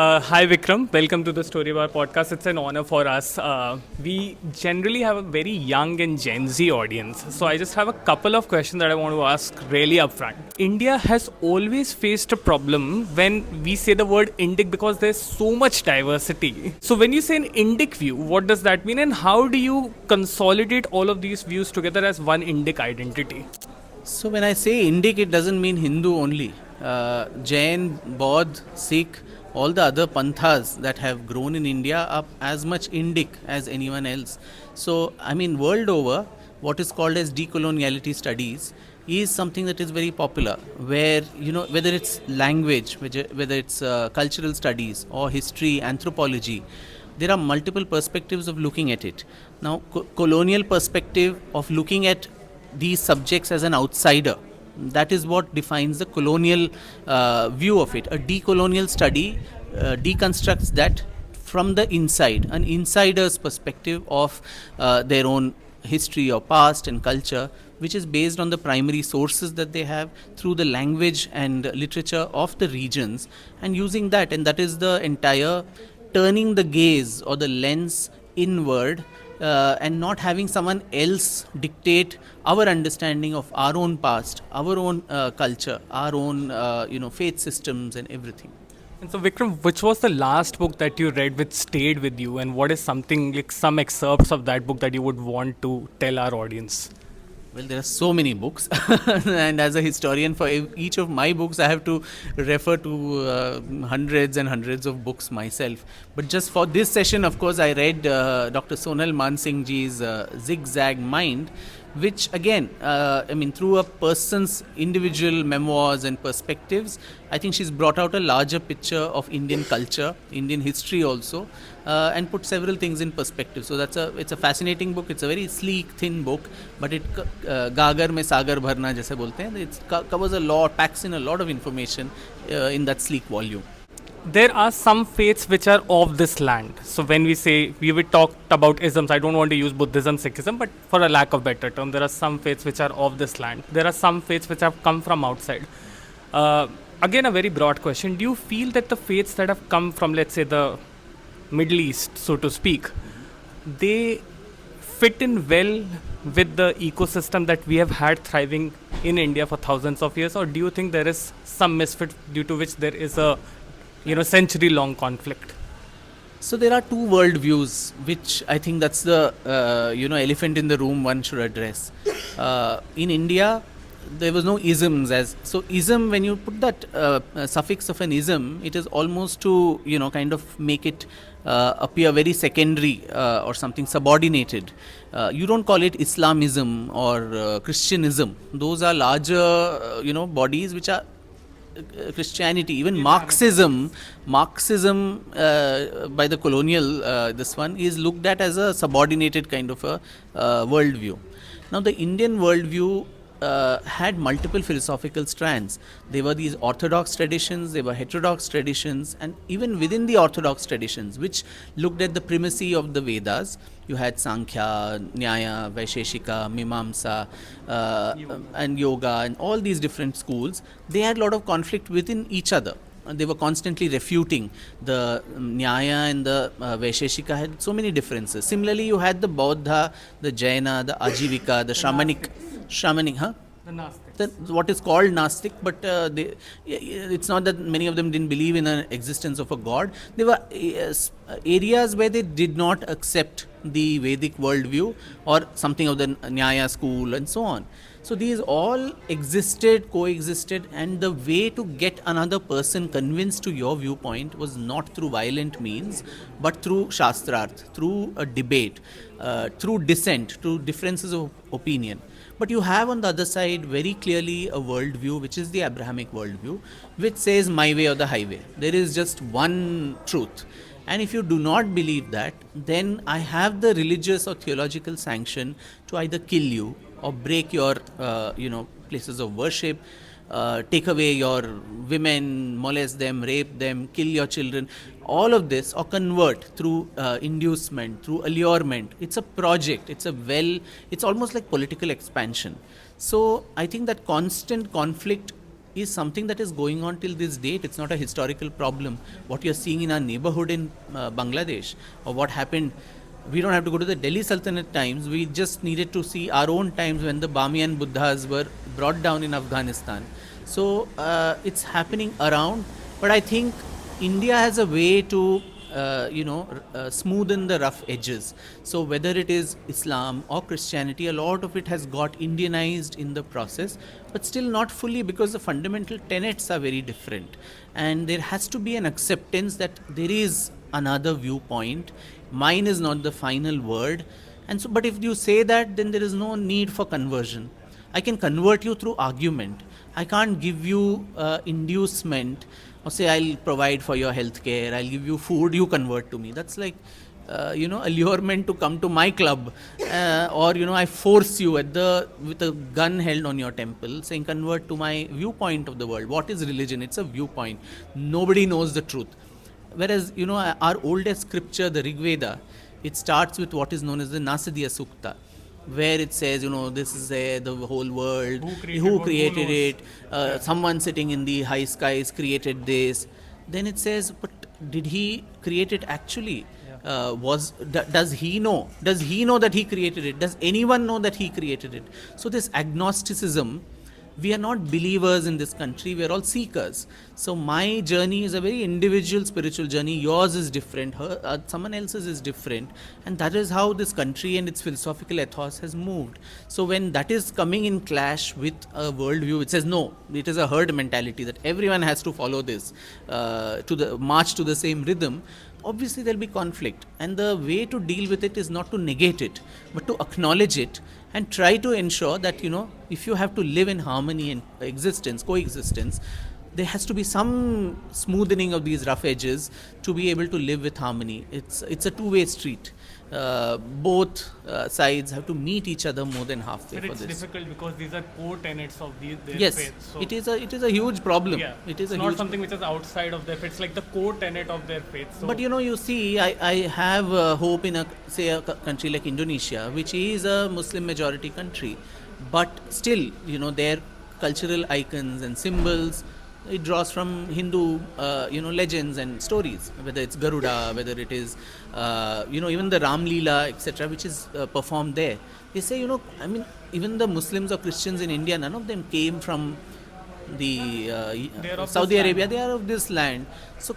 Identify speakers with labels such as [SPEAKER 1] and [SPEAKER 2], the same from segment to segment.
[SPEAKER 1] Hi Vikram, welcome to the Story Bar podcast. It's an honor for us. We generally have a very young and Gen Z audience, so I just have a couple of questions that I want to ask really upfront. India has always faced a problem when we say the word Indic because there's so much diversity. So when you say an Indic view, what does that mean, and how do you consolidate all of these views together as one Indic identity?
[SPEAKER 2] So when I say Indic, it doesn't mean Hindu only. Jain, Baudh, Sikh, all the other panthas that have grown in India are as much Indic as anyone else. So, I mean, world over, what is called as decoloniality studies is something that is very popular, where, whether it's language, whether it's cultural studies or history, anthropology, there are multiple perspectives of looking at it. Now, colonial perspective of looking at these subjects as an outsider, that is what defines the colonial view of it. A decolonial study deconstructs that from the inside, an insider's perspective of their own history or past and culture, which is based on the primary sources that they have through the language and literature of the regions, and using that, and that is the entire turning the gaze or the lens inward, and not having someone else dictate our understanding of our own past, our own culture, our own faith systems and everything.
[SPEAKER 1] And so, Vikram, which was the last book that you read which stayed with you, and what is something like some excerpts of that book that you would want to tell our audience?
[SPEAKER 2] Well, there are so many books, and as a historian, for each of my books, I have to refer to hundreds and hundreds of books myself. But just for this session, of course, I read Dr. Sonal Mansingh ji's Zigzag Mind, which again, through a person's individual memoirs and perspectives, I think she's brought out a larger picture of Indian culture, Indian history also, and put several things in perspective. So it's a fascinating book. It's a very sleek, thin book, but it gagar mein sagar bharna jaise bolte hain. It covers a lot, packs in a lot of information in that sleek volume.
[SPEAKER 1] There are some faiths which are of this land. So when we would talk about isms, I don't want to use Buddhism, Sikhism, but for a lack of better term, there are some faiths which are of this land. There are some faiths which have come from outside. Again, a very broad question. Do you feel that the faiths that have come from, let's say, the Middle East, so to speak, they fit in well with the ecosystem that we have had thriving in India for thousands of years? Or do you think there is some misfit due to which there is a century-long conflict?
[SPEAKER 2] So there are two worldviews, which I think that's the elephant in the room one should address. In India, there was no isms so ism, when you put that suffix of an ism, it is almost to kind of make it appear very secondary or something subordinated. You don't call it Islamism or Christianism. Those are larger bodies which are Christianity, even Marxism by the colonial, this one is looked at as a subordinated kind of a worldview. Now the Indian worldview had multiple philosophical strands. There were these orthodox traditions, there were heterodox traditions, and even within the orthodox traditions, which looked at the primacy of the Vedas, you had Sankhya, Nyaya, Vaisheshika, Mimamsa, and Yoga, and all these different schools. They had a lot of conflict within each other. They were constantly refuting. The Nyaya and the Vaisheshika had so many differences. Similarly, you had the Bauddha, the Jaina, the Ajivika, the Shamanic,
[SPEAKER 1] The Gnostics.
[SPEAKER 2] what is called Gnostic, but it's not that many of them didn't believe in the existence of a god. There were areas where they did not accept the Vedic worldview or something of the Nyaya school and so on. So these all existed, coexisted, and the way to get another person convinced to your viewpoint was not through violent means, but through shastrarth, through a debate, through dissent, through differences of opinion. But you have on the other side very clearly a worldview, which is the Abrahamic worldview, which says my way or the highway. There is just one truth. And if you do not believe that, then I have the religious or theological sanction to either kill you or break your, places of worship, take away your women, molest them, rape them, kill your children, all of this, or convert through inducement, through allurement. It's a project, it's almost like political expansion. So I think that constant conflict is something that is going on till this date. It's not a historical problem. What you're seeing in our neighborhood in Bangladesh, or what happened, we don't have to go to the Delhi Sultanate times. We just needed to see our own times when the Bamiyan Buddhas were brought down in Afghanistan. So it's happening around, but I think India has a way to smoothen the rough edges. So whether it is Islam or Christianity, a lot of it has got Indianized in the process, but still not fully, because the fundamental tenets are very different. And there has to be an acceptance that there is another viewpoint. Mine is not the final word. And so, but if you say that, then there is no need for conversion. I can convert you through argument. I can't give you inducement or say I'll provide for your healthcare, I'll give you food, you convert to me. That's like, allurement to come to my club, or I force you with a gun held on your temple, saying convert to my viewpoint of the world. What is religion? It's a viewpoint. Nobody knows the truth. Whereas our oldest scripture, the Rigveda, it starts with what is known as the Nasadiya Sukta, where it says, this is the whole world, who created it, someone sitting in the high skies created this. Then it says, but did he create it actually? Does he know? Does he know that he created it? Does anyone know that he created it? So this agnosticism, we are not believers in this country, we are all seekers. So my journey is a very individual spiritual journey. Yours is different, someone else's is different, and that is how this country and its philosophical ethos has moved. So when that is coming in clash with a worldview, it says no, it is a herd mentality that everyone has to follow this, to march to the same rhythm. Obviously there'll be conflict, and the way to deal with it is not to negate it, but to acknowledge it and try to ensure that if you have to live in harmony and coexistence, there has to be some smoothening of these rough edges to be able to live with harmony. It's a two-way street. Both sides have to meet each other more than halfway
[SPEAKER 1] but
[SPEAKER 2] for this.
[SPEAKER 1] It's difficult because these are core tenets of their
[SPEAKER 2] yes,
[SPEAKER 1] faith. So
[SPEAKER 2] it is a huge problem.
[SPEAKER 1] Yeah,
[SPEAKER 2] it is
[SPEAKER 1] it's not something which is outside of their faith. It's like the core tenet of their faith. So
[SPEAKER 2] but you see, I have hope in a country like Indonesia, which is a Muslim majority country, but still, their cultural icons and symbols, it draws from Hindu, legends and stories, whether it's Garuda, whether it is, even the Ram Leela, etc., which is performed there. They say, even the Muslims or Christians in India, none of them came from the Saudi Arabia. They are of this land. So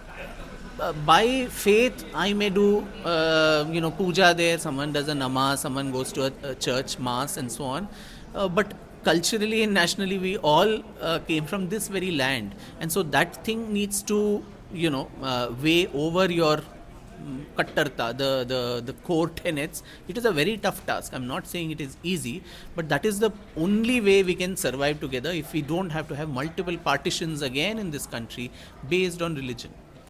[SPEAKER 2] by faith, I may do, puja there, someone does a namaz, someone goes to a church, mass and so on. But culturally and nationally, we all came from this very land. And so that thing needs to, weigh over your kattarta, the core tenets. It is a very tough task. I'm not saying it is easy, but that is the only way we can survive together if we don't have to have multiple partitions again in this country based on religion.